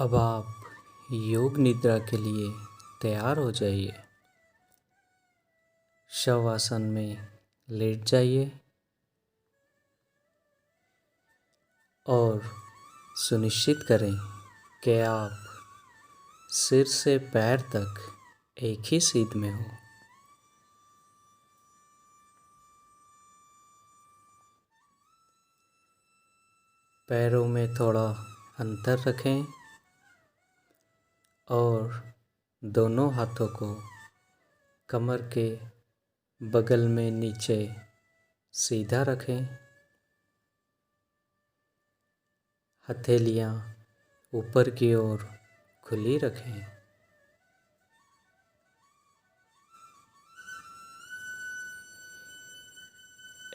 अब आप योग निद्रा के लिए तैयार हो जाइए। शवासन में लेट जाइए और सुनिश्चित करें कि आप सिर से पैर तक एक ही सीध में हो। पैरों में थोड़ा अंतर रखें और दोनों हाथों को कमर के बगल में नीचे सीधा रखें। हथेलियां ऊपर की ओर खुली रखें।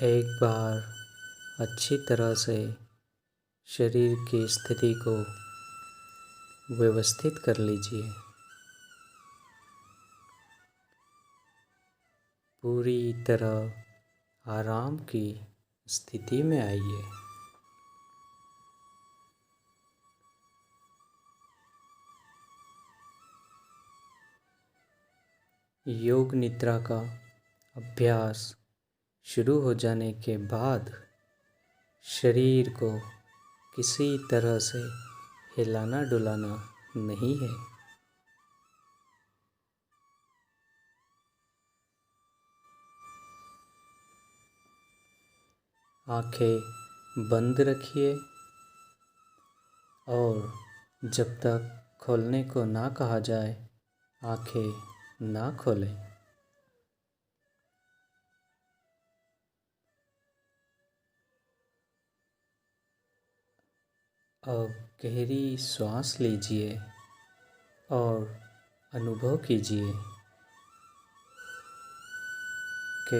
एक बार अच्छी तरह से शरीर की स्थिति को व्यवस्थित कर लीजिए। पूरी तरह आराम की स्थिति में आइए। योग निद्रा का अभ्यास शुरू हो जाने के बाद शरीर को किसी तरह से हिलाना डुलाना नहीं है। आंखें बंद रखिए और जब तक खोलने को ना कहा जाए आंखें ना खोलें। अब गहरी सांस लीजिए और अनुभव कीजिए कि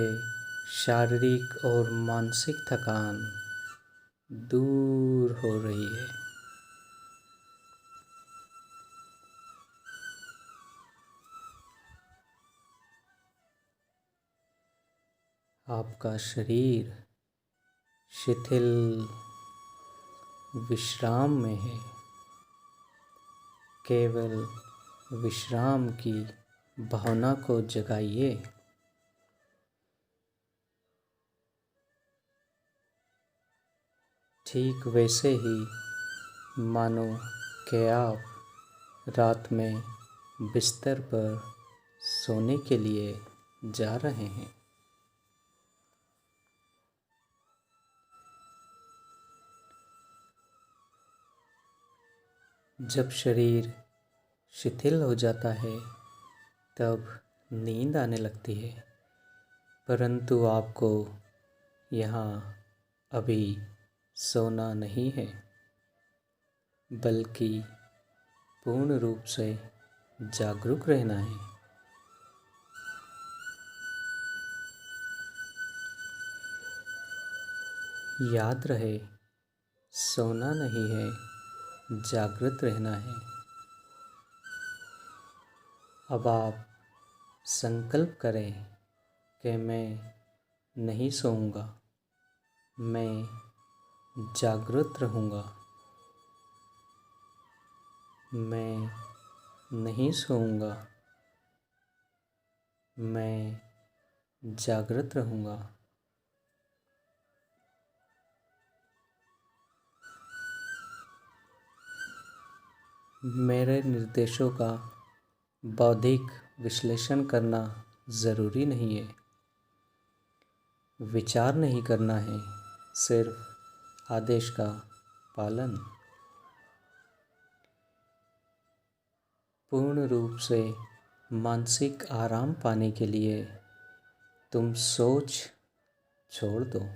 शारीरिक और मानसिक थकान दूर हो रही है। आपका शरीर शिथिल विश्राम में है। केवल विश्राम की भावना को जगाइए। ठीक वैसे ही मानो कि आप रात में बिस्तर पर सोने के लिए जा रहे हैं। जब शरीर शिथिल हो जाता है तब नींद आने लगती है, परंतु आपको यहाँ अभी सोना नहीं है, बल्कि पूर्ण रूप से जागरूक रहना है। याद रहे, सोना नहीं है, जागृत रहना है। अब आप संकल्प करें कि मैं नहीं सोऊंगा, मैं जागृत रहूँगा। मैं नहीं सोऊंगा, मैं जागृत रहूँगा। मेरे निर्देशों का बौद्धिक विश्लेषण करना ज़रूरी नहीं है। विचार नहीं करना है, सिर्फ आदेश का पालन। पूर्ण रूप से मानसिक आराम पाने के लिए तुम सोच छोड़ दो।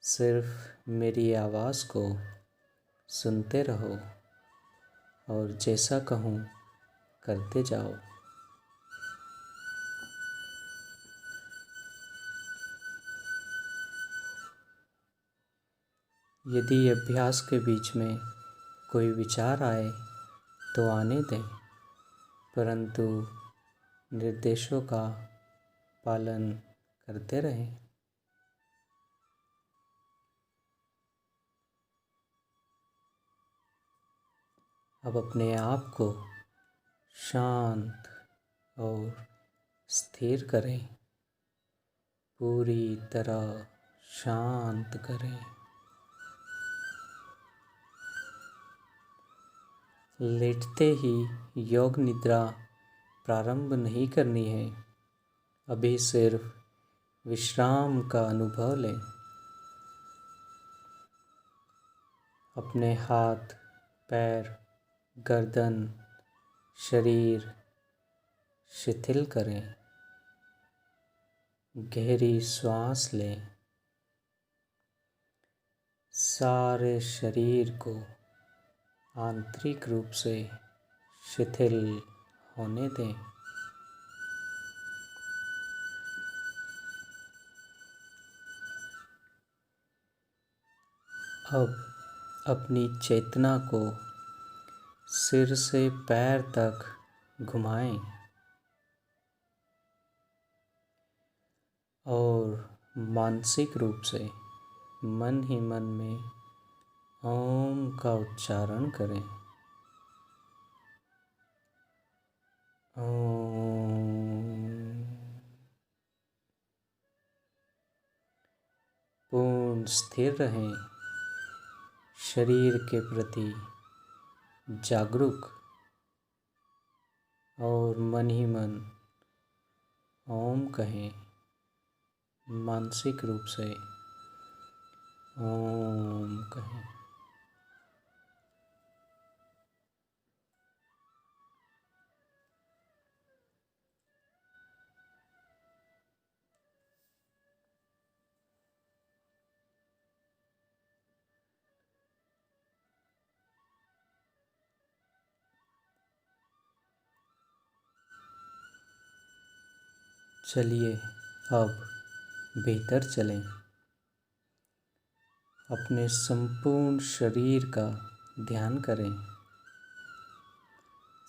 सिर्फ मेरी आवाज़ को सुनते रहो और जैसा कहूँ करते जाओ। यदि अभ्यास के बीच में कोई विचार आए तो आने दें, परंतु निर्देशों का पालन करते रहें। अब अपने आप को शांत और स्थिर करें, पूरी तरह शांत करें। लेटते ही योग निद्रा प्रारंभ नहीं करनी है। अभी सिर्फ विश्राम का अनुभव लें। अपने हाथ, पैर, गर्दन, शरीर शिथिल करें। गहरी श्वास लें। सारे शरीर को आंतरिक रूप से शिथिल होने दें। अब अपनी चेतना को सिर से पैर तक घुमाएं और मानसिक रूप से मन ही मन में ओम का उच्चारण करें। ओम। पूर्ण स्थिर रहें, शरीर के प्रति जागरूक और मन ही मन ओम कहें। मानसिक रूप से ओम कहें। चलिए अब भीतर चलें। अपने संपूर्ण शरीर का ध्यान करें।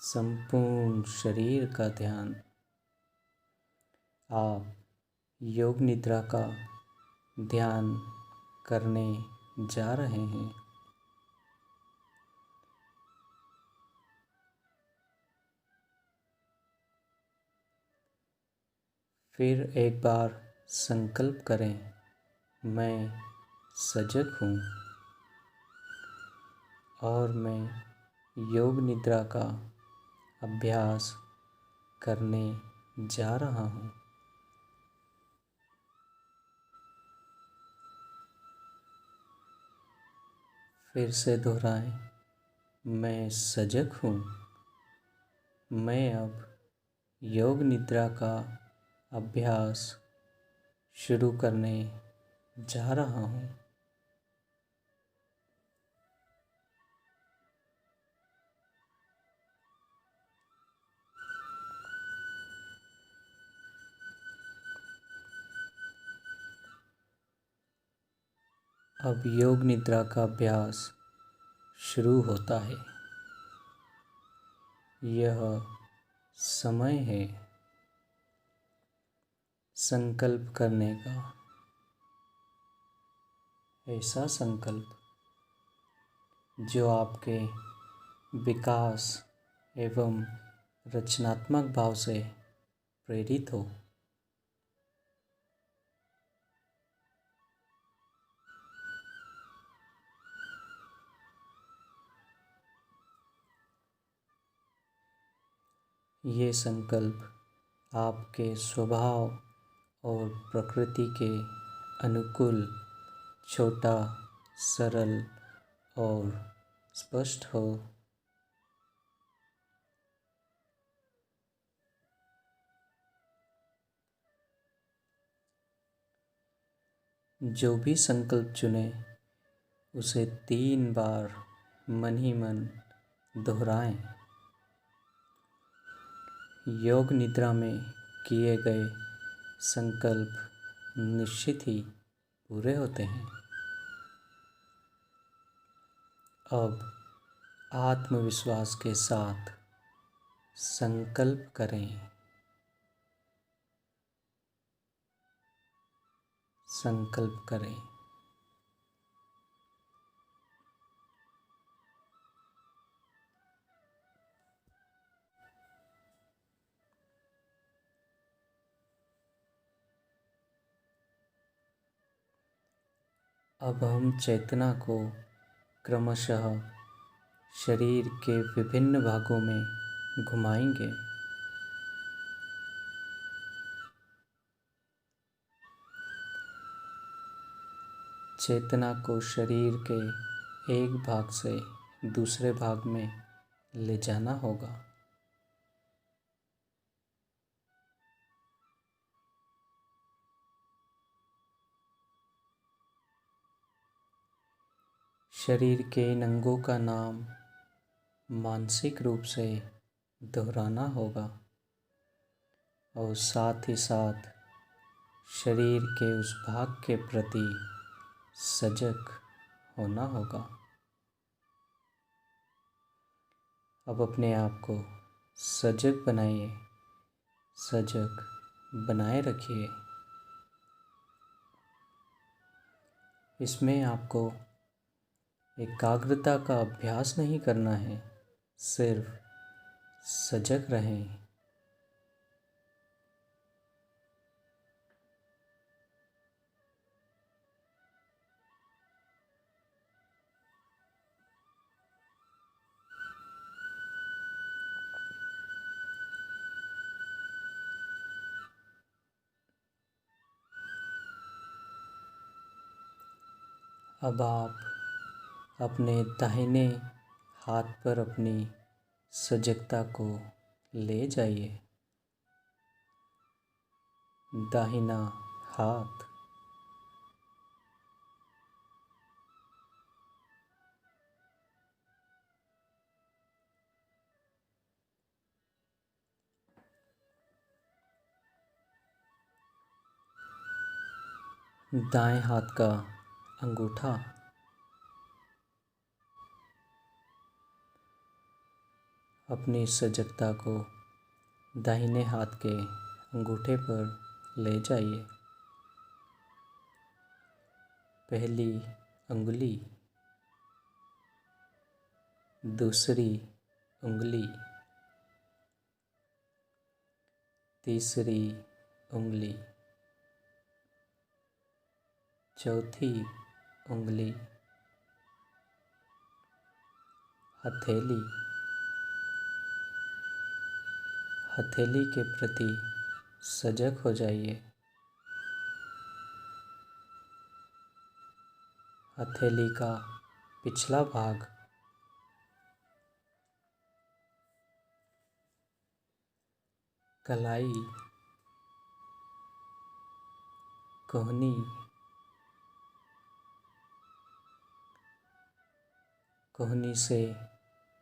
संपूर्ण शरीर का ध्यान। आप योग निद्रा का ध्यान करने जा रहे हैं। फिर एक बार संकल्प करें, मैं सजग हूँ और मैं योग निद्रा का अभ्यास करने जा रहा हूँ। फिर से दोहराएं, मैं सजग हूँ। मैं अब योग निद्रा का अभ्यास शुरू करने जा रहा हूँ। अब योग निद्रा का अभ्यास शुरू होता है। यह समय है संकल्प करने का। ऐसा संकल्प जो आपके विकास एवं रचनात्मक भाव से प्रेरित हो। ये संकल्प आपके स्वभाव और प्रकृति के अनुकूल, छोटा, सरल और स्पष्ट हो। जो भी संकल्प चुने उसे 3 बार मन ही मन दोहराएं। योग निद्रा में किए गए संकल्प निश्चित ही पूरे होते हैं। अब आत्मविश्वास के साथ संकल्प करें। संकल्प करें। अब हम चेतना को क्रमशः शरीर के विभिन्न भागों में घुमाएंगे। चेतना को शरीर के एक भाग से दूसरे भाग में ले जाना होगा। शरीर के इन अंगों का नाम मानसिक रूप से दोहराना होगा और साथ ही साथ शरीर के उस भाग के प्रति सजग होना होगा। अब अपने आप को सजग बनाइए, सजग बनाए रखिए। इसमें आपको एकाग्रता का अभ्यास नहीं करना है, सिर्फ सजग रहें। अब आप अपने दाहिने हाथ पर अपनी सजगता को ले जाइए। दाहिना हाथ दाएं हाथ का अंगूठा अपनी सजगता को दाहिने हाथ के अंगूठे पर ले जाइए। पहली उंगली, दूसरी उंगली, तीसरी उंगली, चौथी उंगली, हथेली, हथेली के प्रति सजग हो जाइए। हथेली का पिछला भाग, कलाई, कोहनी, कोहनी से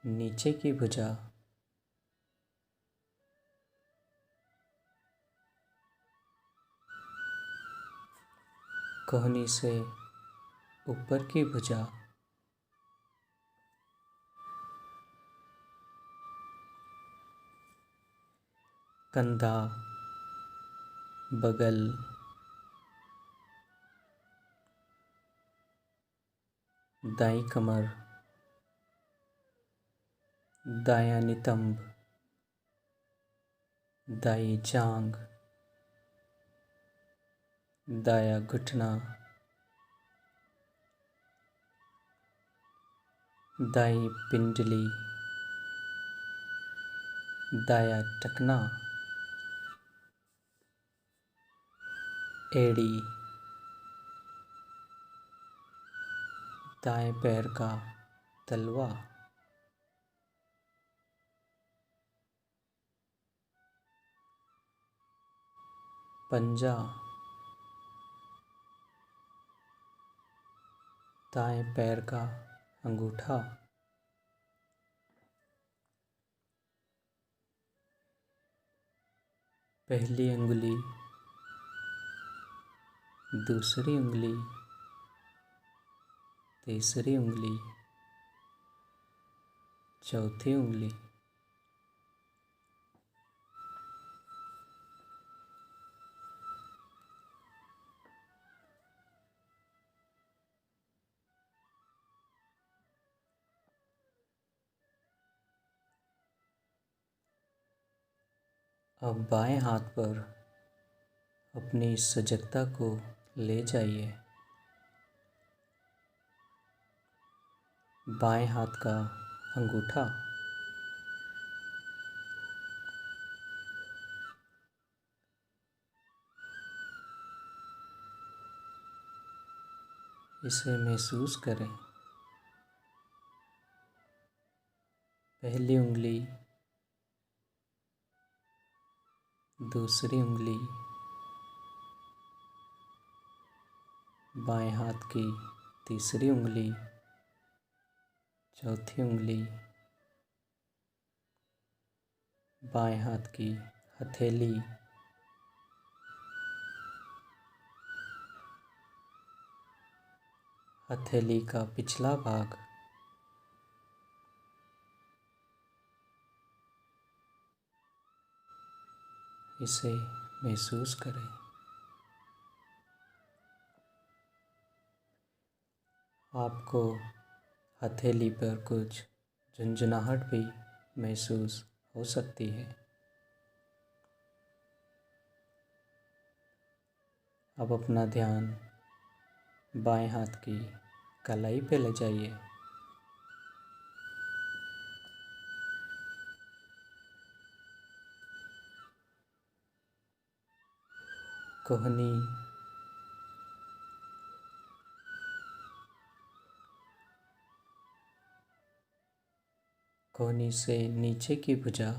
नीचे की भुजा, कोहनी से ऊपर की भुजा, कंधा, बगल, दाईं कमर, दायां नितंब, दाईं जांघ, दायां घुटना, दाईं पिंडली, दायां टखना, एड़ी, दाएं पैर का तलवा, पंजा, दाएं पैर का अंगूठा, पहली उंगली, दूसरी उंगली, तीसरी उंगली, चौथी उंगली, अब बाएं हाथ पर अपनी सजगता को ले जाइए। बाएं हाथ का अंगूठा, इसे महसूस करें। पहली उंगली, दूसरी उंगली, बाएं हाथ की तीसरी उंगली, चौथी उंगली, बाएं हाथ की हथेली, हथेली का पिछला भाग, इसे महसूस करें। आपको हथेली पर कुछ झंझनाहट भी महसूस हो सकती है। अब अपना ध्यान बाएं हाथ की कलाई पे ले जाइए। कोहनी, कोहनी से नीचे की भुजा,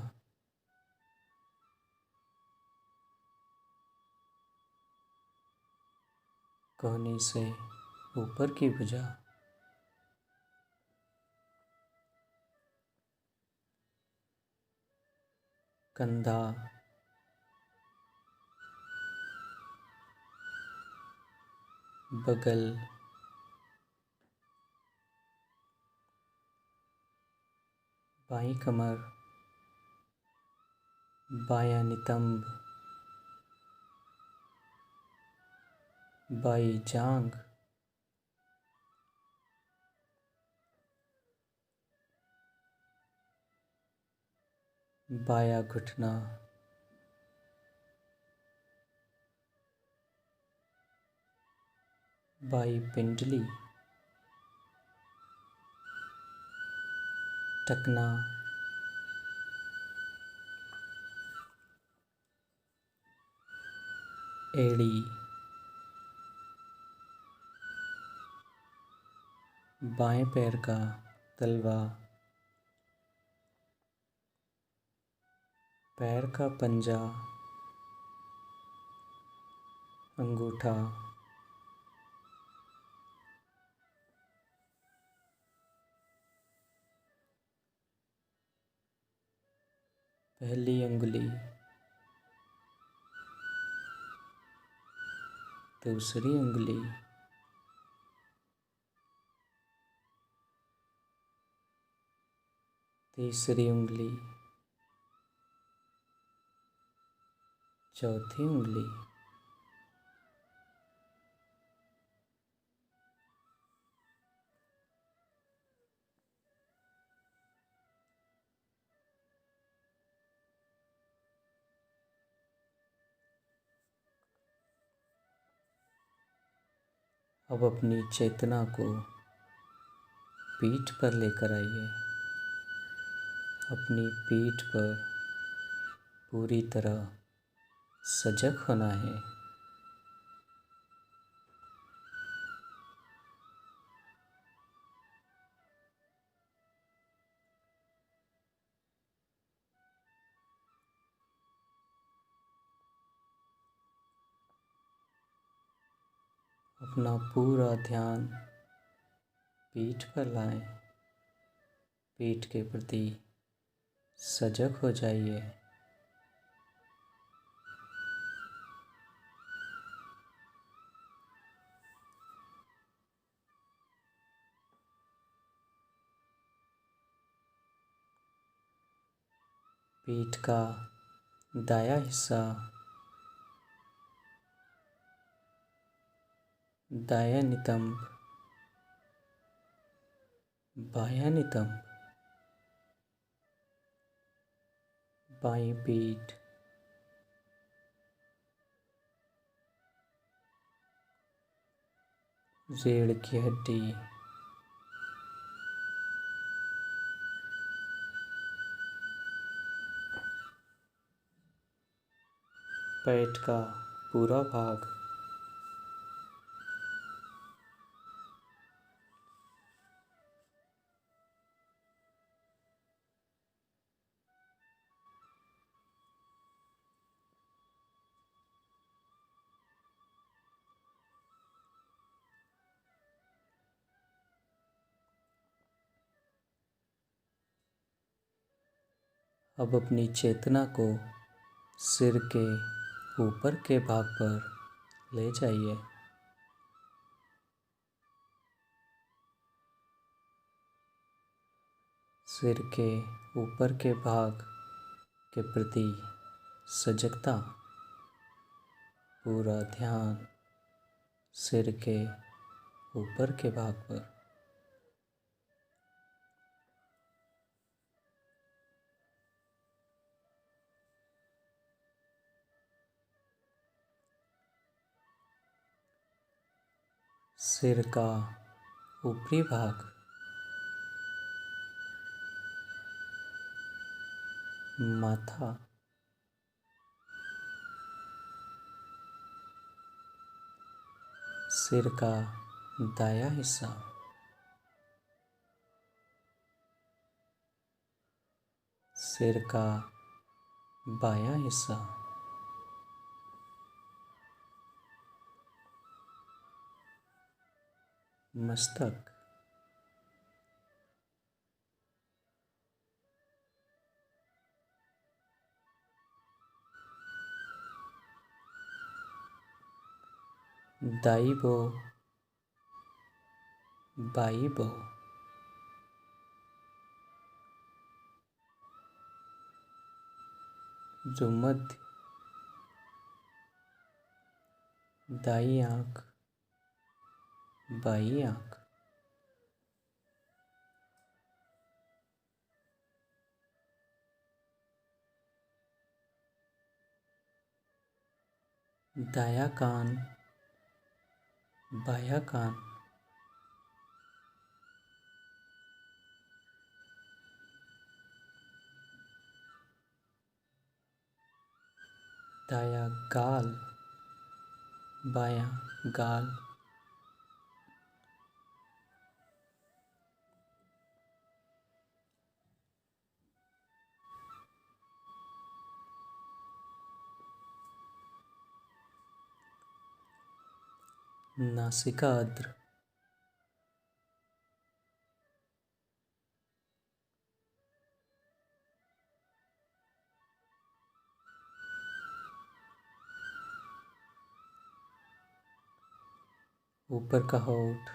कोहनी से ऊपर की भुजा, कंधा, बगल, बाईं कमर, बायां नितंब, बाईं जांघ, बायां घुटना, बाईं पिंडली, टखना, एड़ी, बाएं पैर का तलवा, पैर का पंजा, अंगूठा, पहली उंगली, दूसरी उंगली, तीसरी उंगली, चौथी उंगली, अब अपनी चेतना को पीठ पर लेकर आइए। अपनी पीठ पर पूरी तरह सजग होना है। अपना पूरा ध्यान पीठ पर लाएं। पीठ के प्रति सजग हो जाइए। पीठ का दायां हिस्सा, दायां नितंब, बायां नितंब, बाईं पीठ, रीढ़ की हड्डी, पेट का पूरा भाग, अब अपनी चेतना को सिर के ऊपर के भाग पर ले जाइए। सिर के ऊपर के भाग के प्रति सजगता, पूरा ध्यान सिर के ऊपर के भाग पर। सिर का ऊपरी भाग, माथा, सिर का दायां हिस्सा, सिर का बायां हिस्सा, मस्तक, दाई बो, बाई बो, जो मध्य, दाई आंख, बाई आंख, दाया कान, बाया कान, दाया गाल, बाया गाल, नासिकाग्र, ऊपर का होंठ,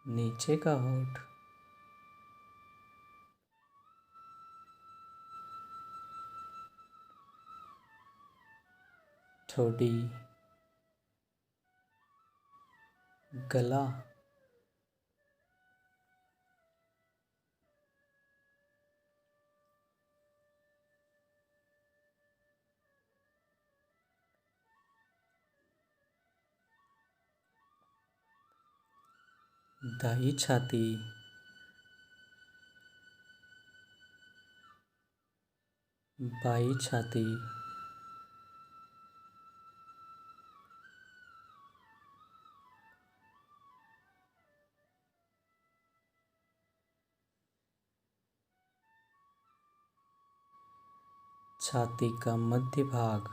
नीचे का होंठ, ठोड़ी, गला, दाई छाती, बाई छाती, छाती का मध्य भाग,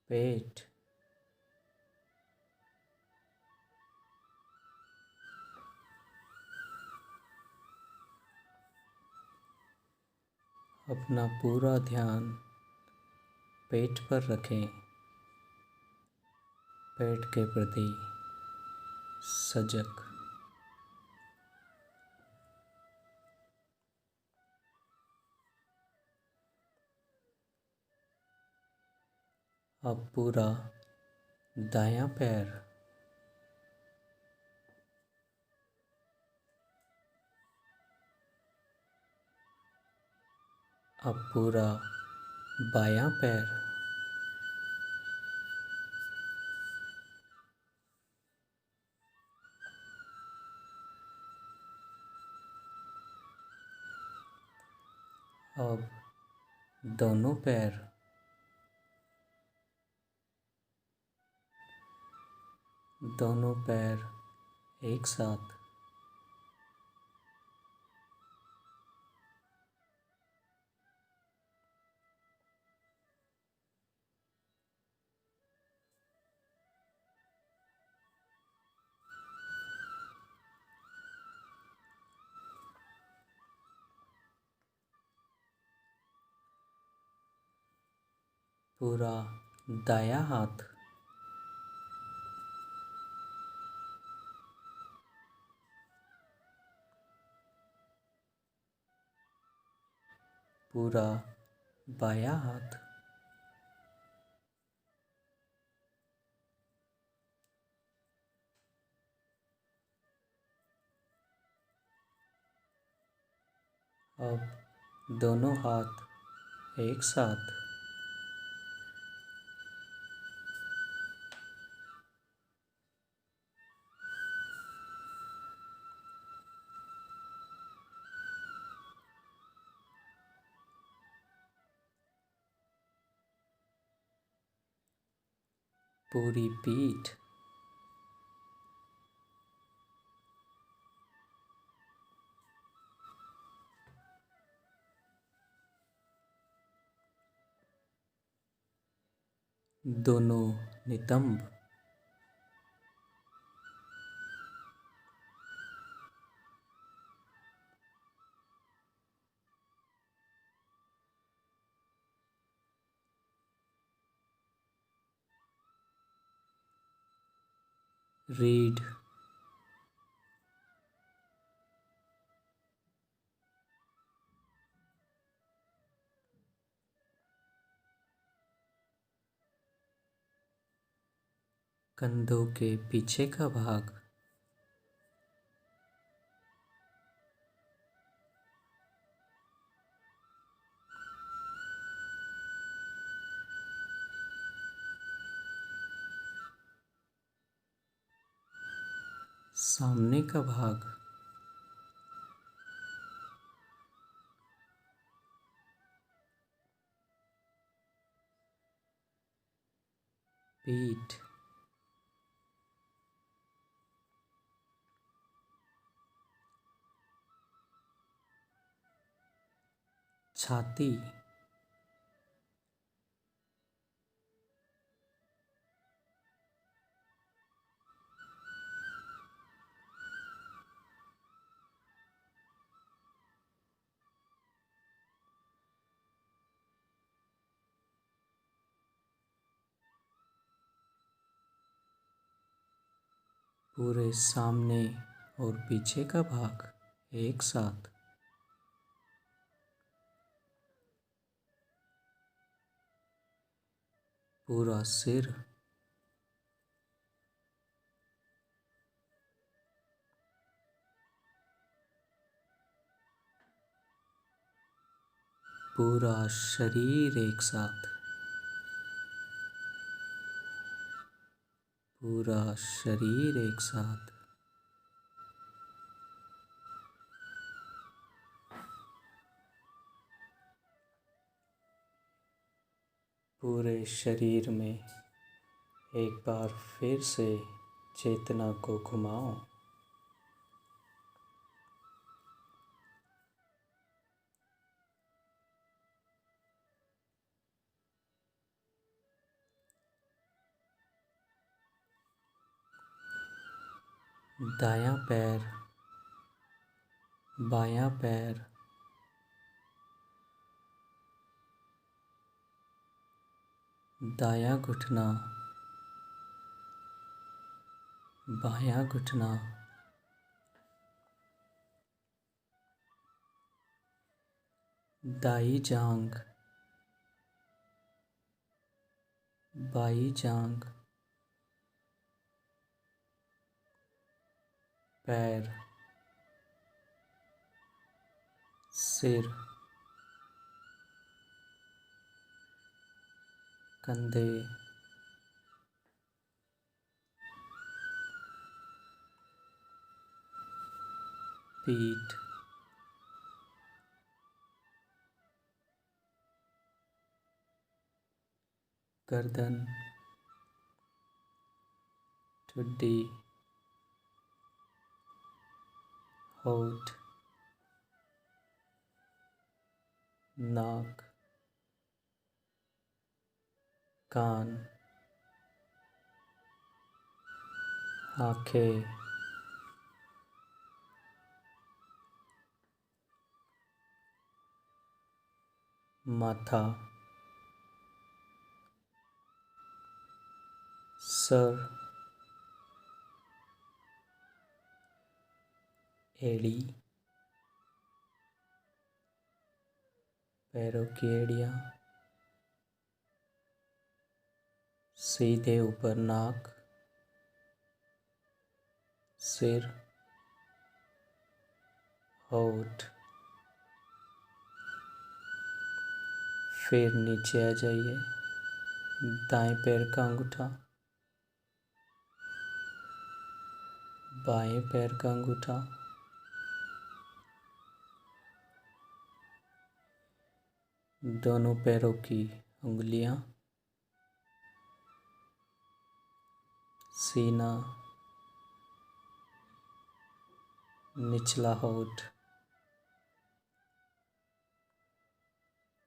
पेट, अपना पूरा ध्यान पेट पर रखें, पेट के प्रति सजग। अब पूरा दायां पैर, अब पूरा बायां पैर, अब दोनों पैर एक साथ पूरा दायां हाथ पूरा बायां हाथ अब दोनों हाथ एक साथ पूरी पीठ दोनों नितंब रीढ़ कंधों के पीछे का भाग सामने का भाग पीठ छाती पूरे सामने और पीछे का भाग एक साथ पूरा सिर पूरा शरीर एक साथ पूरा शरीर एक साथ पूरे शरीर में एक बार फिर से चेतना को घुमाओ। दायां पैर, बायां पैर, दायां घुटना, बायां घुटना, दाई जांघ, बाई जांघ, पैर, सिर, कंधे, पीठ, गर्दन, ठुड्डी, होठ, नाक, कान, आँखें, माथा, सर, एड़ी, पैरों की एड़ियाँ, सीधे ऊपर नाक, सिर, होठ, फिर नीचे आ जाइए। दाएं पैर का अंगूठा, बाएं पैर का अंगूठा, दोनों पैरों की उंगलियां, सीना, निचला होठ,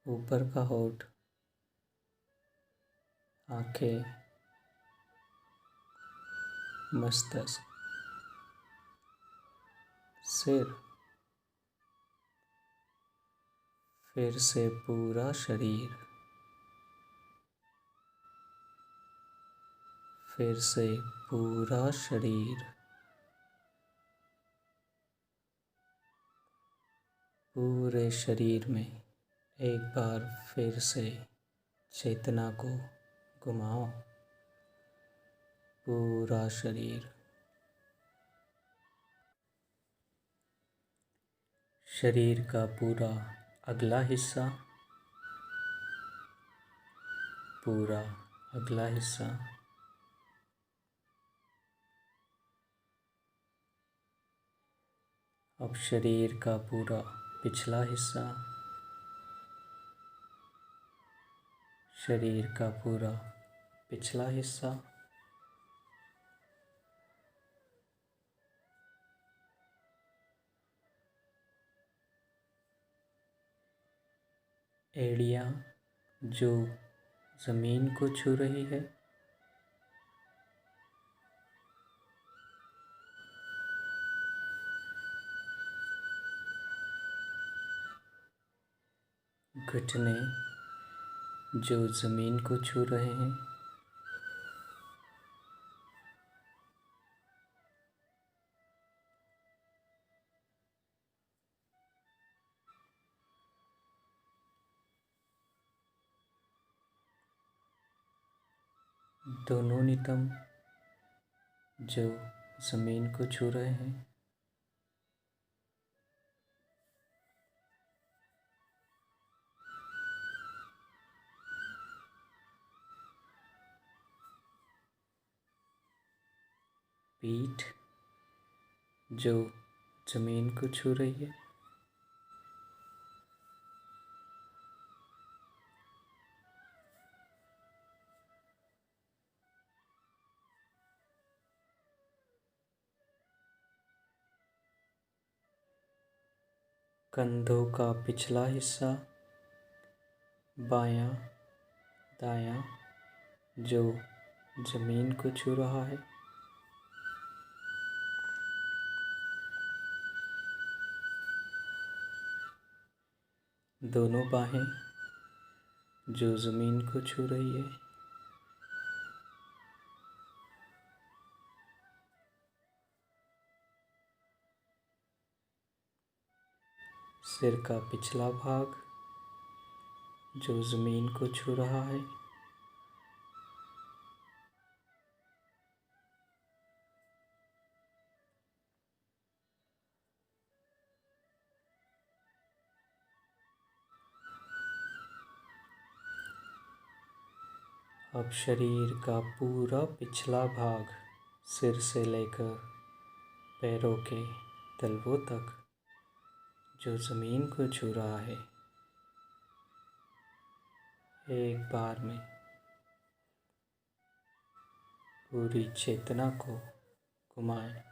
ऊपर का होठ, आंखें, मस्तिष्क, सिर, फिर से पूरा शरीर, फिर से पूरा शरीर, पूरे शरीर में एक बार फिर से चेतना को घुमाओ। पूरा शरीर, शरीर का पूरा अगला हिस्सा, पूरा अगला हिस्सा, अब शरीर का पूरा पिछला हिस्सा, शरीर का पूरा पिछला हिस्सा, एड़ियाँ जो ज़मीन को छू रही है, घुटने जो ज़मीन को छू रहे हैं, दोनों नितंब जो ज़मीन को छू रहे हैं, पीठ जो ज़मीन को छू रही है, कंधों का पिछला हिस्सा, बायां दायां जो ज़मीन को छू रहा है, दोनों बाहें जो ज़मीन को छू रही है, सिर का पिछला भाग जो ज़मीन को छू रहा है, अब शरीर का पूरा पिछला भाग सिर से लेकर पैरों के तलवों तक जो ज़मीन को छू रहा है, एक बार में पूरी चेतना को घुमाएं।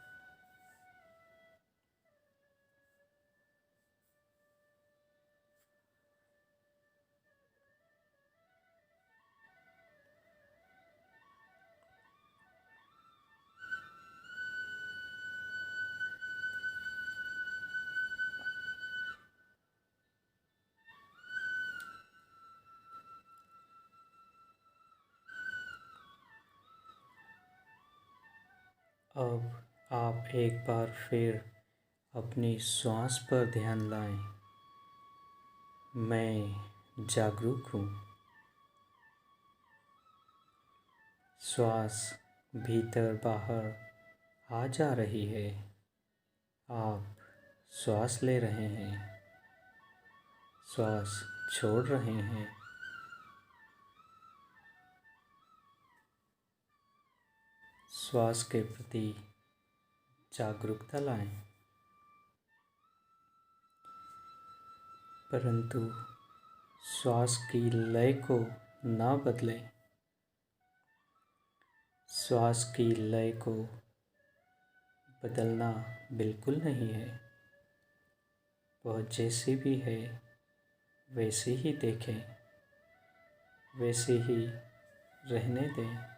अब आप एक बार फिर अपनी श्वास पर ध्यान लाएं। मैं जागरूक हूँ। श्वास भीतर बाहर आ जा रही है। आप श्वास ले रहे हैं, श्वास छोड़ रहे हैं। श्वास के प्रति जागरूकता लाएं, परंतु श्वास की लय को ना बदलें। श्वास की लय को बदलना बिल्कुल नहीं है। वह जैसी भी है वैसे ही देखें, वैसे ही रहने दें।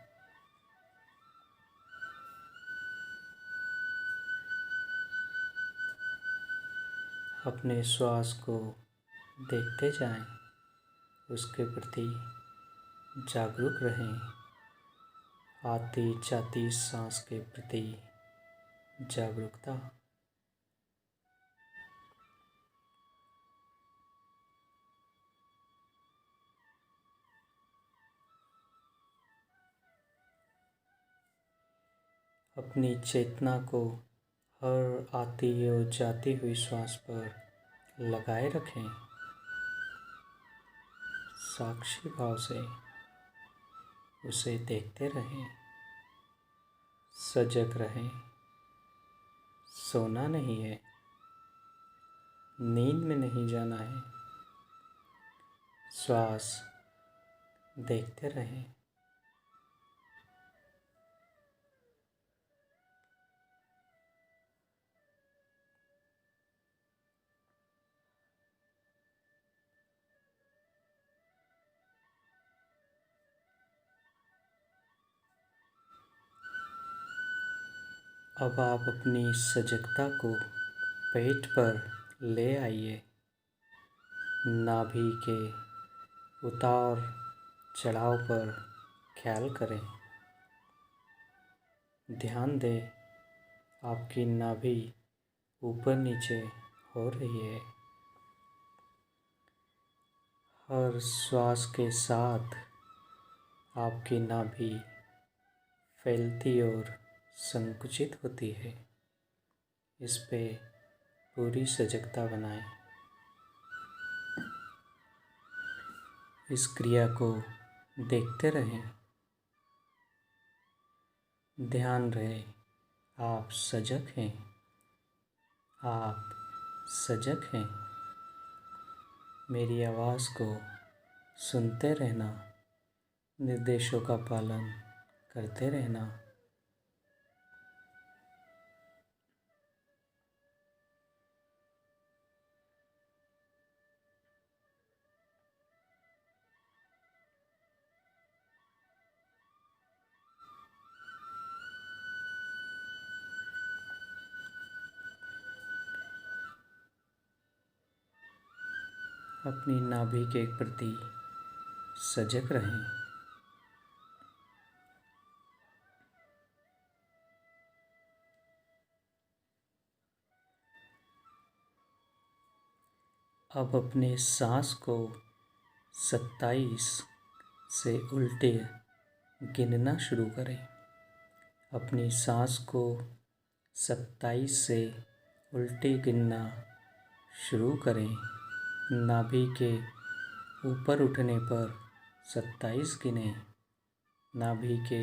अपने श्वास को देखते जाएं, उसके प्रति जागरूक रहें। आती जाती सांस के प्रति जागरूकता। अपनी चेतना को हर आती और जाती हुई श्वास पर लगाए रखें। साक्षी भाव से उसे देखते रहें। सजग रहें। सोना नहीं है, नींद में नहीं जाना है। श्वास देखते रहें। अब आप अपनी सजगता को पेट पर ले आइए। नाभि के उतार चढ़ाव पर ख्याल करें। ध्यान दें, आपकी नाभि ऊपर नीचे हो रही है। हर श्वास के साथ आपकी नाभि फैलती और संकुचित होती है। इस पे पूरी सजगता बनाएं। इस क्रिया को देखते रहें। ध्यान रहे, आप सजग हैं। आप सजग हैं। मेरी आवाज़ को सुनते रहना, निर्देशों का पालन करते रहना। अपनी नाभि के प्रति सजग रहें। अब अपने सांस को 27 से उल्टे गिनना शुरू करें। अपनी सांस को 27 से उल्टे गिनना शुरू करें। नाभि के ऊपर उठने पर 27 गिनें। नाभि के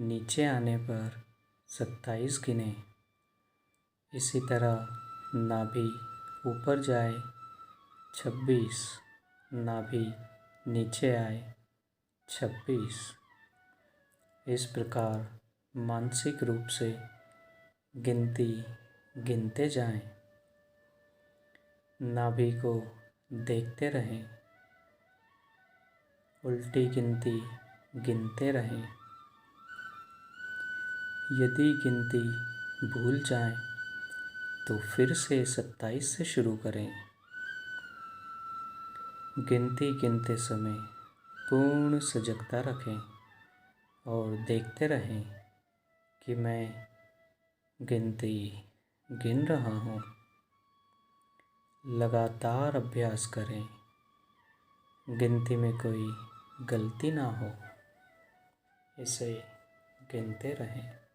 नीचे आने पर 27 गिनें। इसी तरह नाभि ऊपर जाए 26, नाभि नीचे आए 26। इस प्रकार मानसिक रूप से गिनती गिनते जाएं। नाभि को देखते रहें, उल्टी गिनती गिनते रहें। यदि गिनती भूल जाएं तो फिर से 27 से शुरू करें। गिनती गिनते समय पूर्ण सजगता रखें और देखते रहें कि मैं गिनती गिन रहा हूँ। लगातार अभ्यास करें, गिनती में कोई गलती ना हो, इसे गिनते रहें।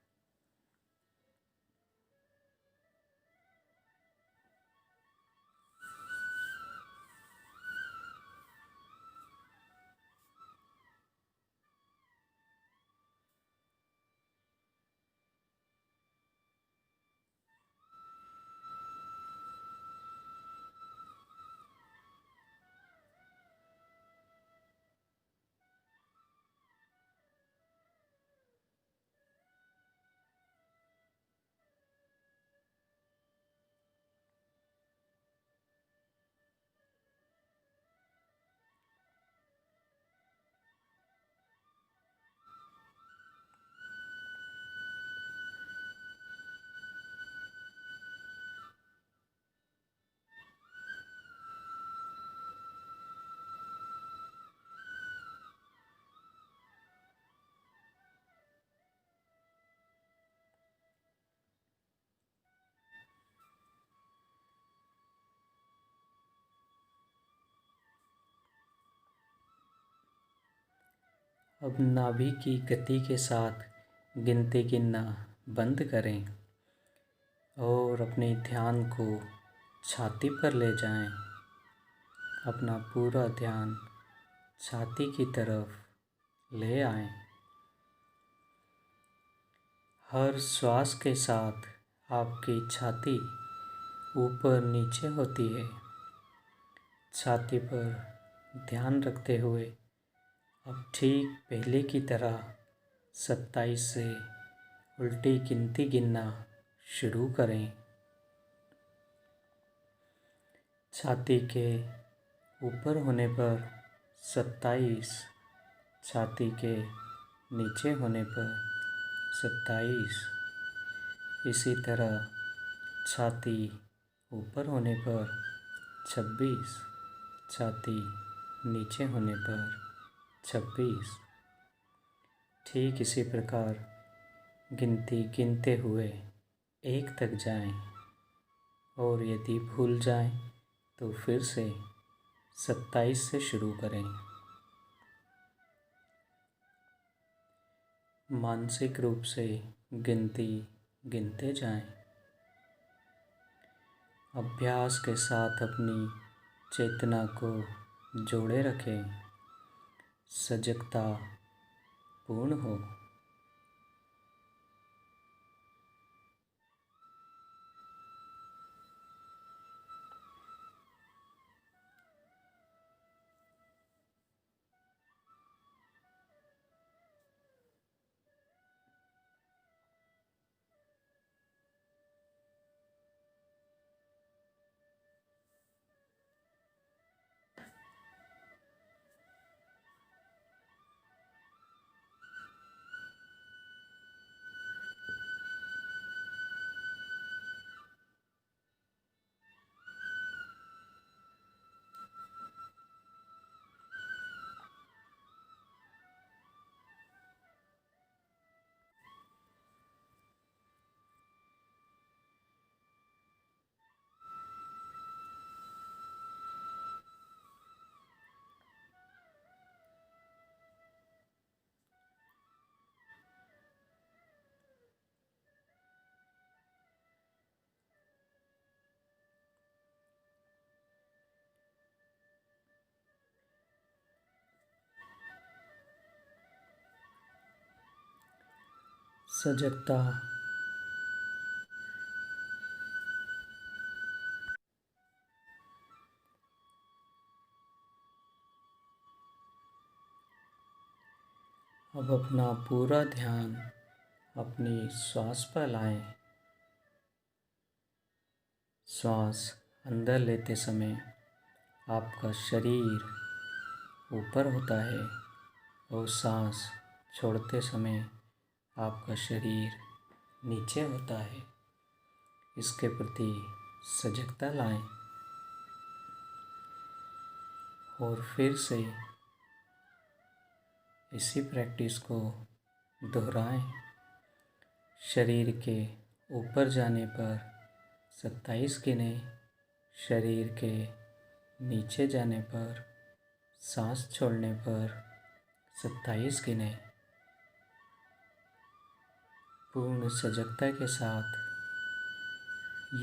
अब नाभि की गति के साथ गिनती गिनना बंद करें और अपने ध्यान को छाती पर ले जाएं। अपना पूरा ध्यान छाती की तरफ ले आएं। हर श्वास के साथ आपकी छाती ऊपर नीचे होती है। छाती पर ध्यान रखते हुए अब ठीक पहले की तरह 27 से उल्टी गिनती गिनना शुरू करें। छाती के ऊपर होने पर 27, छाती के नीचे होने पर 27। इसी तरह छाती ऊपर होने पर 26, छाती नीचे होने पर 26। ठीक इसी प्रकार गिनती गिनते हुए 1 तक जाएं और यदि भूल जाएं तो फिर से 27 से शुरू करें। मानसिक रूप से गिनती गिनते जाएं। अभ्यास के साथ अपनी चेतना को जोड़े रखें। सजगता पूर्ण हो। सजगता अब अपना पूरा ध्यान अपनी श्वास पर लाएं। श्वास अंदर लेते समय आपका शरीर ऊपर होता है और सांस छोड़ते समय आपका शरीर नीचे होता है। इसके प्रति सजगता लाएं और फिर से इसी प्रैक्टिस को दोहराएं। शरीर के ऊपर जाने पर 27 गिने, शरीर के नीचे जाने पर, सांस छोड़ने पर 27 गिने। पूर्ण सजगता के साथ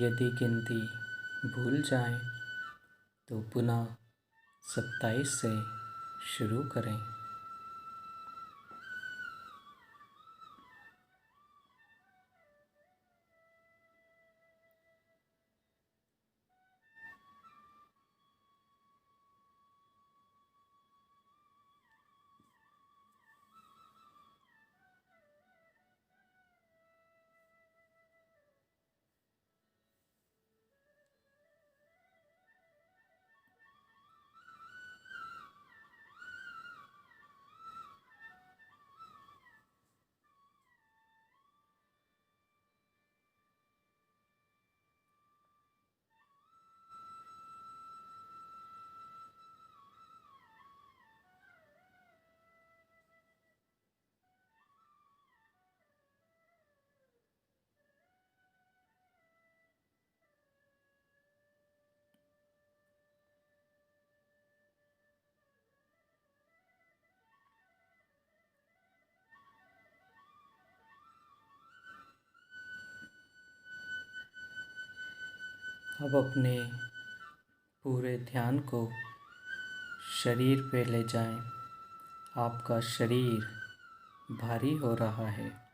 यदि गिनती भूल जाएं तो पुनः 27 से शुरू करें। अब अपने पूरे ध्यान को शरीर पे ले जाएं। आपका शरीर भारी हो रहा है।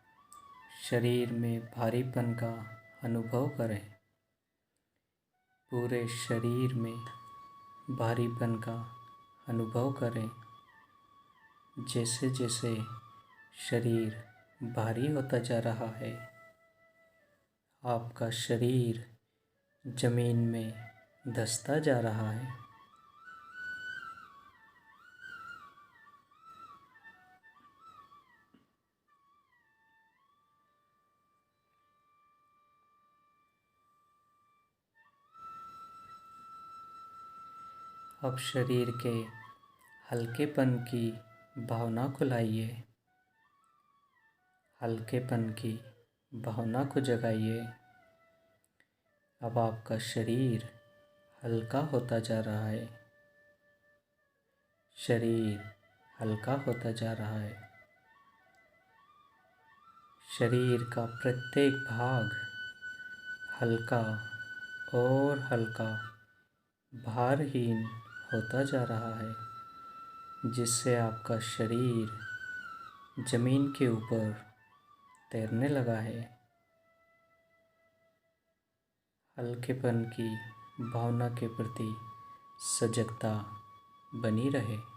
शरीर में भारीपन का अनुभव करें। पूरे शरीर में भारीपन का अनुभव करें। जैसे जैसे शरीर भारी होता जा रहा है, आपका शरीर जमीन में धंसता जा रहा है। अब शरीर के हल्केपन की भावना को लाइए। हल्केपन की भावना को जगाइए। अब आपका शरीर हल्का होता जा रहा है। शरीर हल्का होता जा रहा है। शरीर का प्रत्येक भाग हल्का और हल्का भारहीन होता जा रहा है, जिससे आपका शरीर जमीन के ऊपर तैरने लगा है। हल्केपन की भावना के प्रति सजगता बनी रहे।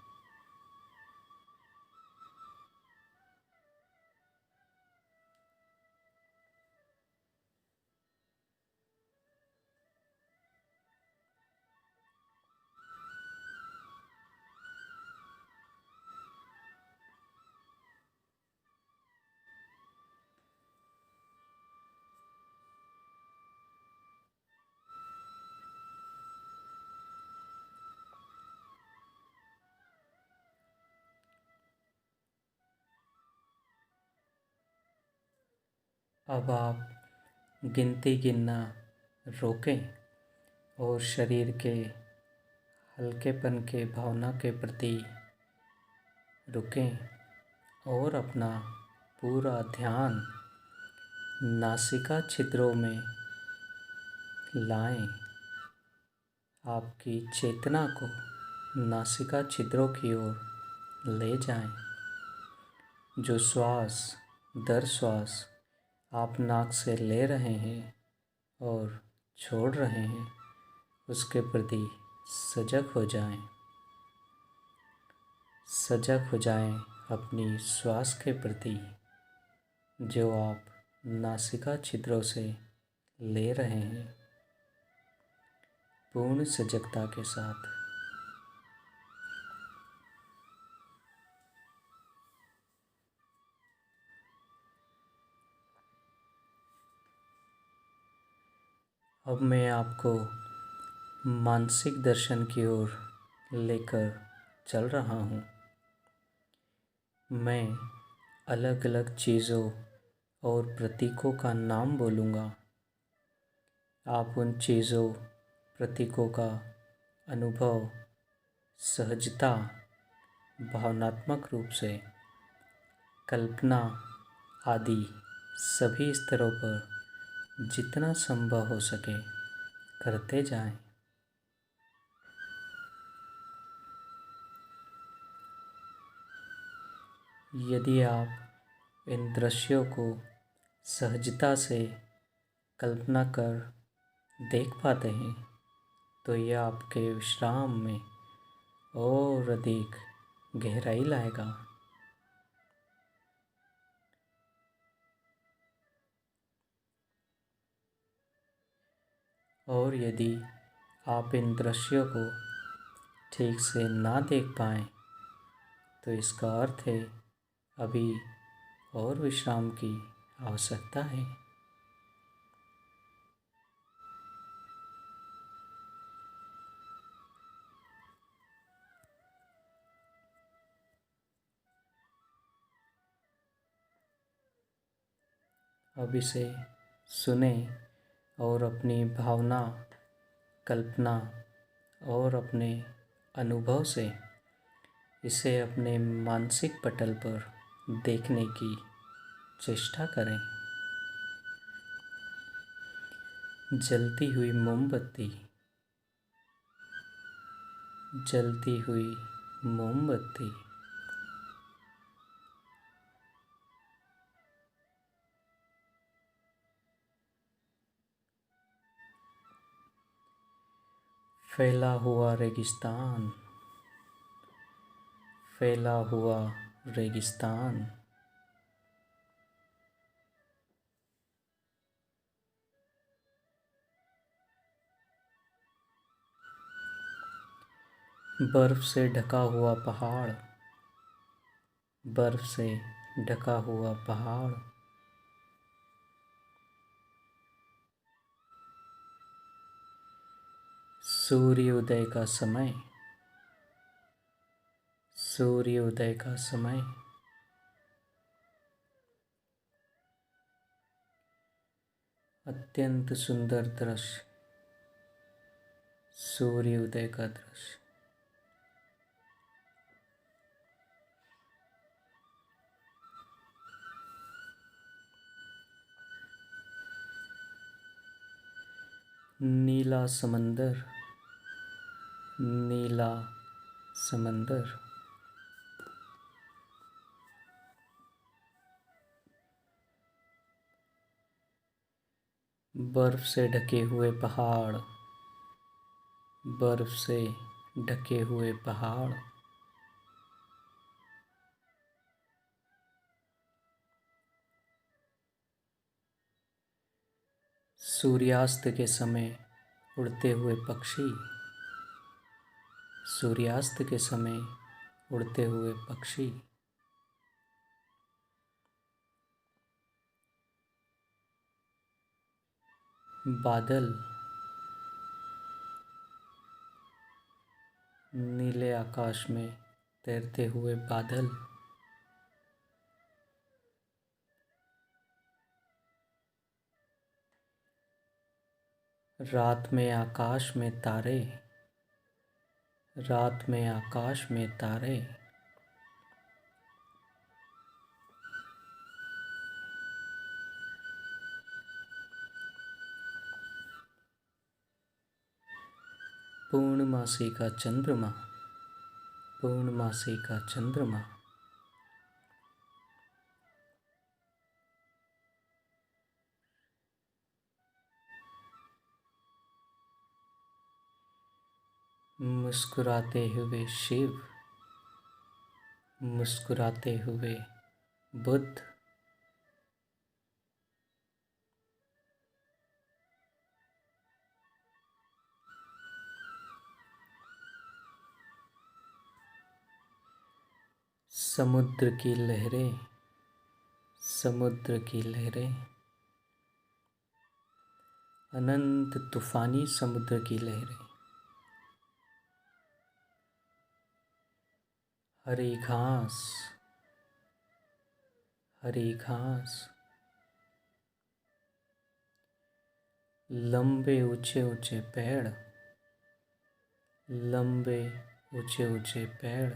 अब आप गिनती गिनना रोकें और शरीर के हल्केपन के भावना के प्रति रुकें और अपना पूरा ध्यान नासिका छिद्रों में लाएं। आपकी चेतना को नासिका छिद्रों की ओर ले जाएं। जो श्वास दर श्वास आप नाक से ले रहे हैं और छोड़ रहे हैं, उसके प्रति सजग हो जाएं। सजग हो जाएं अपनी श्वास के प्रति जो आप नासिका छिद्रों से ले रहे हैं, पूर्ण सजगता के साथ। अब मैं आपको मानसिक दर्शन की ओर लेकर चल रहा हूँ। मैं अलग अलग चीज़ों और प्रतीकों का नाम बोलूँगा। आप उन चीज़ों, प्रतीकों का अनुभव सहजता, भावनात्मक रूप से, कल्पना आदि सभी स्तरों पर जितना संभव हो सके करते जाएं। यदि आप इन दृश्यों को सहजता से कल्पना कर देख पाते हैं तो यह आपके विश्राम में और अधिक गहराई लाएगा। और यदि आप इन दृश्यों को ठीक से ना देख पाएँ तो इसका अर्थ है अभी और विश्राम की आवश्यकता है। अब इसे सुने और अपनी भावना, कल्पना और अपने अनुभव से इसे अपने मानसिक पटल पर देखने की चेष्टा करें। जलती हुई मोमबत्ती, जलती हुई मोमबत्ती। फैला हुआ रेगिस्तान, फैला हुआ रेगिस्तान। बर्फ से ढका हुआ पहाड़, बर्फ से ढका हुआ पहाड़। सूर्योदय का समय, सूर्योदय का समय। अत्यंत सुंदर दृश्य, सूर्योदय का दृश्य। नीला समंदर, नीला समंदर। बर्फ से ढके हुए पहाड़, बर्फ से ढके हुए पहाड़। सूर्यास्त के समय उड़ते हुए पक्षी, सूर्यास्त के समय उड़ते हुए पक्षी। बादल, नीले आकाश में तैरते हुए बादल। रात में आकाश में तारे, रात में आकाश में तारे। पूर्णमासी का चंद्रमा, पूर्णमासी का चंद्रमा। मुस्कुराते हुए शिव, मुस्कुराते हुए बुद्ध। समुद्र की लहरें, समुद्र की लहरें, अनंत तूफानी समुद्र की लहरें। हरी घास, हरी घास, लंबे ऊंचे ऊंचे पेड़, लंबे ऊंचे ऊंचे पेड़,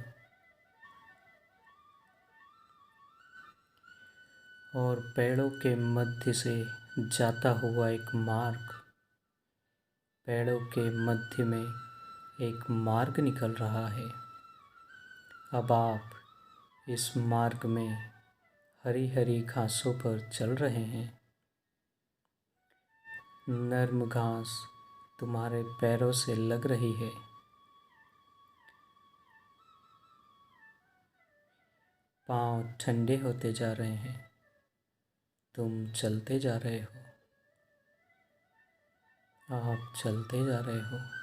और पेड़ों के मध्य से जाता हुआ एक मार्ग। पेड़ों के मध्य में एक मार्ग निकल रहा है। अब आप इस मार्ग में हरी हरी घासों पर चल रहे हैं। नर्म घास तुम्हारे पैरों से लग रही है। पाँव ठंडे होते जा रहे हैं। तुम चलते जा रहे हो। आप चलते जा रहे हो।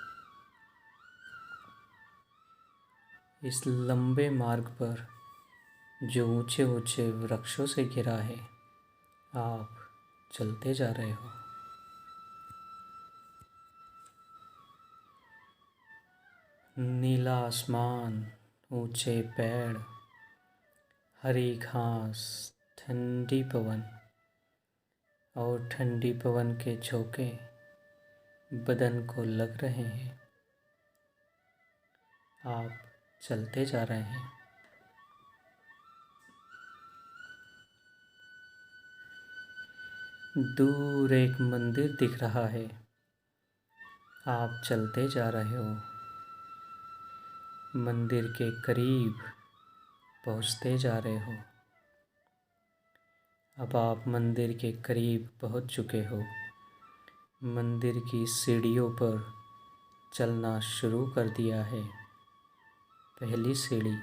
इस लंबे मार्ग पर जो ऊंचे ऊंचे वृक्षों से घिरा है, आप चलते जा रहे हो। नीला आसमान, ऊंचे पेड़, हरी घास, ठंडी पवन, और ठंडी पवन के झोंके बदन को लग रहे हैं। आप चलते जा रहे हैं। दूर एक मंदिर दिख रहा है। आप चलते जा रहे हो। मंदिर के करीब पहुंचते जा रहे हो। अब आप मंदिर के करीब पहुंच चुके हो। मंदिर की सीढ़ियों पर चलना शुरू कर दिया है। पहली सीढ़ी,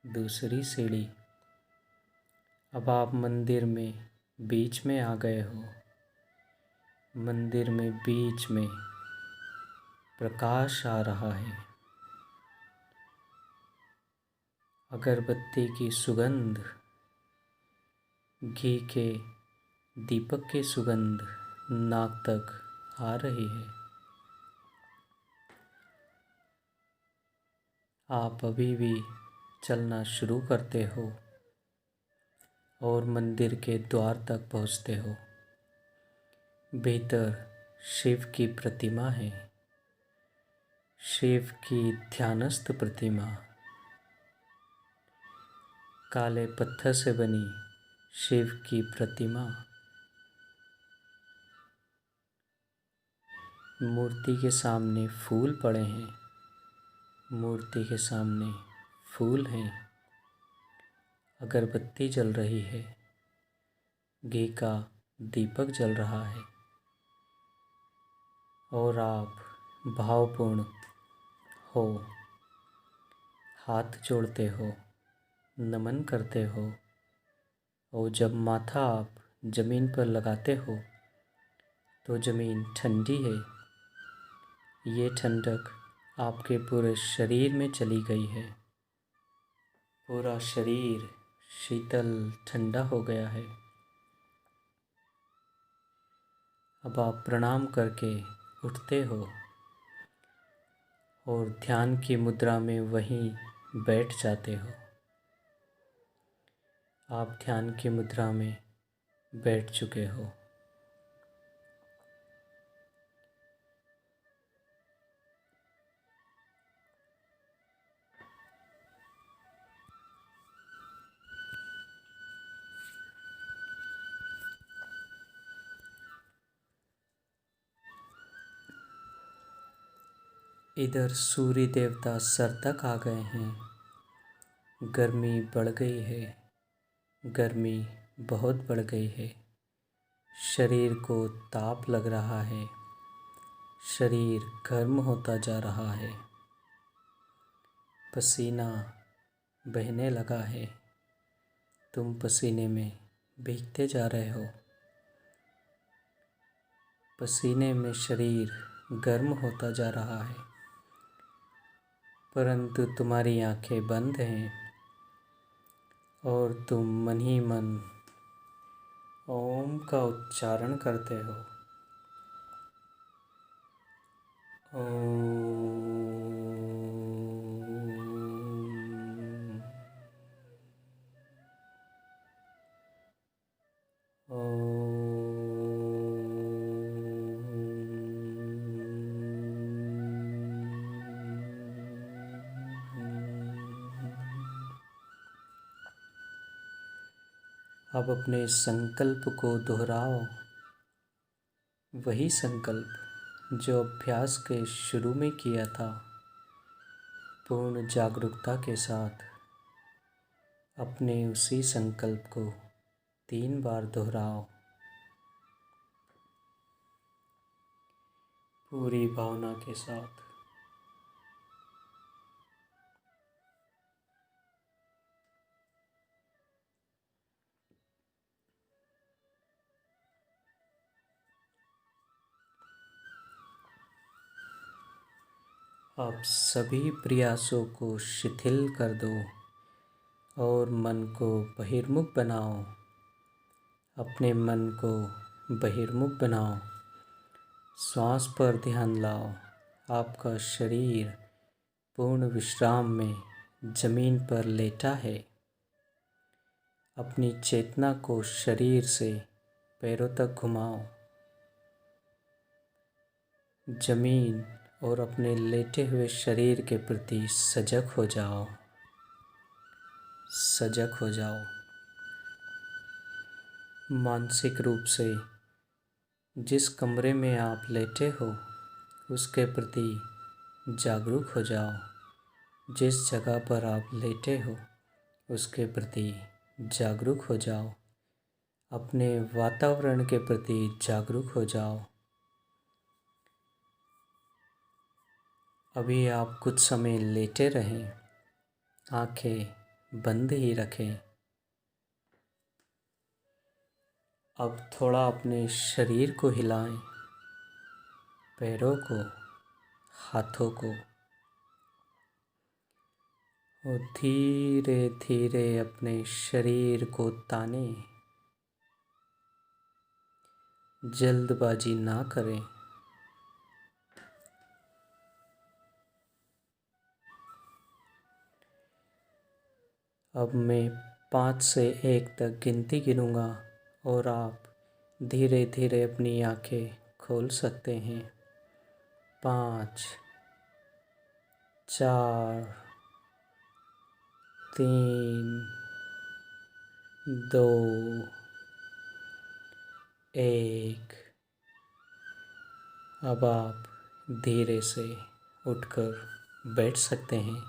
दूसरी सीढ़ी। अब आप मंदिर में बीच में आ गए हो। मंदिर में बीच में प्रकाश आ रहा है। अगरबत्ती की सुगंध, घी के दीपक की सुगंध नाक तक आ रही है। आप अभी भी चलना शुरू करते हो और मंदिर के द्वार तक पहुंचते हो। भीतर शिव की प्रतिमा है। शिव की ध्यानस्थ प्रतिमा, काले पत्थर से बनी शिव की प्रतिमा। मूर्ति के सामने फूल पड़े हैं। मूर्ति के सामने फूल हैं। अगरबत्ती जल रही है। घी का दीपक जल रहा है। और आप भावपूर्ण हो, हाथ जोड़ते हो, नमन करते हो। और जब माथा आप ज़मीन पर लगाते हो तो ज़मीन ठंडी है। ये ठंडक आपके पूरे शरीर में चली गई है। पूरा शरीर शीतल ठंडा हो गया है। अब आप प्रणाम करके उठते हो और ध्यान की मुद्रा में वहीं बैठ जाते हो। आप ध्यान की मुद्रा में बैठ चुके हो। इधर सूर्य देवता सर तक आ गए हैं। गर्मी बढ़ गई है। गर्मी बहुत बढ़ गई है। शरीर को ताप लग रहा है। शरीर गर्म होता जा रहा है। पसीना बहने लगा है। तुम पसीने में भीगते जा रहे हो। पसीने में शरीर गर्म होता जा रहा है, परंतु तुम्हारी आंखें बंद हैं और तुम मन ही मन ओम का उच्चारण करते हो। अब अपने संकल्प को दोहराओ, वही संकल्प जो अभ्यास के शुरू में किया था। पूर्ण जागरूकता के साथ अपने उसी संकल्प को 3 बार दोहराओ, पूरी भावना के साथ। आप सभी प्रयासों को शिथिल कर दो और मन को बहिर्मुख बनाओ। अपने मन को बहिर्मुख बनाओ। श्वास पर ध्यान लाओ। आपका शरीर पूर्ण विश्राम में जमीन पर लेटा है। अपनी चेतना को शरीर से पैरों तक घुमाओ। जमीन और अपने लेटे हुए शरीर के प्रति सजग हो जाओ। सजग हो जाओ। मानसिक रूप से जिस कमरे में आप लेटे हो उसके प्रति जागरूक हो जाओ। जिस जगह पर आप लेटे हो उसके प्रति जागरूक हो जाओ। अपने वातावरण के प्रति जागरूक हो जाओ। अभी आप कुछ समय लेटे रहें, आंखें बंद ही रखें। अब थोड़ा अपने शरीर को हिलाएं, पैरों को, हाथों को, और धीरे धीरे अपने शरीर को तानें। जल्दबाजी ना करें। अब मैं 5 से 1 तक गिनती गिनूँगा और आप धीरे धीरे अपनी आंखें खोल सकते हैं। 5, 4, 3, 2, 1। अब आप धीरे से उठकर बैठ सकते हैं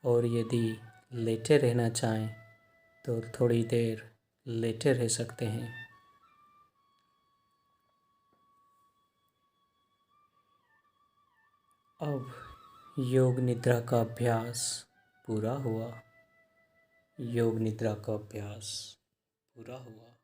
और यदि लेटे रहना चाहें तो थोड़ी देर लेटे रह सकते हैं। अब योग निद्रा का अभ्यास पूरा हुआ। योग निद्रा का अभ्यास पूरा हुआ।